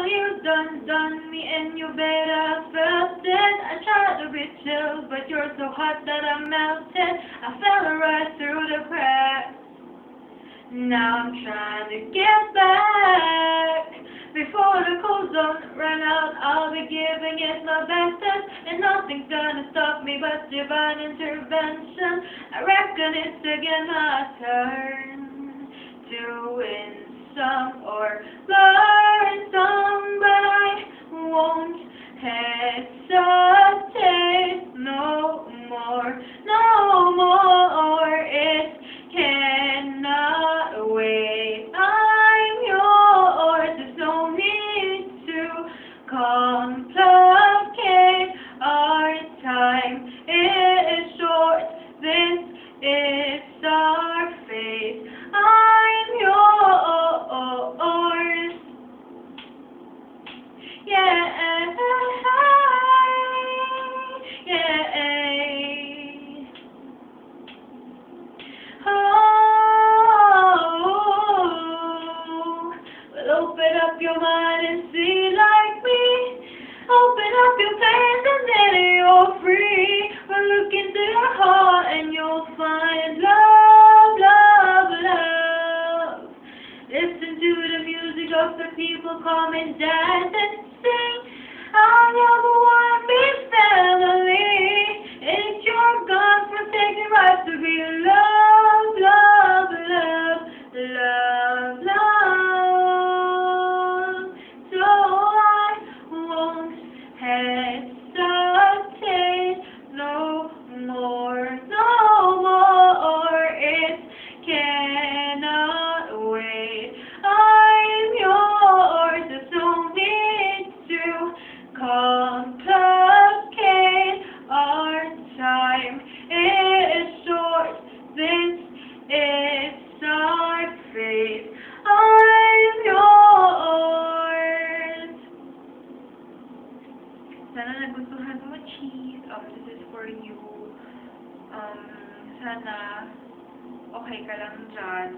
you done me and you bet I felt it. I tried to be chill, but you're so hot that I melted. I fell right through the cracks. Now I'm trying to get back. Before the cold don't run out, I'll be giving it my bestest. And nothing's gonna stop me but divine intervention. I reckon it's again my turn to win some or learn some, but I won't hesitate no more, no more. It cannot wait. I'm yours. There's no need to complicate. Our time is short. This is our fate. I'm yours. Yeah. Yeah. Oh, well, open up your mind and see like me. Open up your face and then you're free. Well, look into your heart and you'll find love, love, love. Listen to the music of the people come and dance and sing. Our love one big family. It's your God-forsaken right to be loved, love, love, love, love. So I won't hesitate no more, no more. It cannot wait. I'm yours. There's no need to complicate. Our time is short. This is our fate. I'm yours. Sana nagustuhan mo, cheese. This is for you. Sana okay ka lang dyan.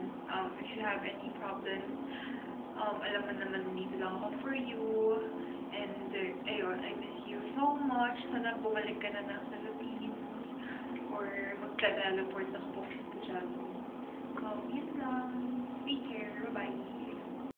If you have any problems, alam mo naman dito lang ako for you. And, ayun, I miss you so much. Sana bumalik ka na ng Philippines. Or magka-teleport ng po dyan. Yun lang. Take care. Bye-bye.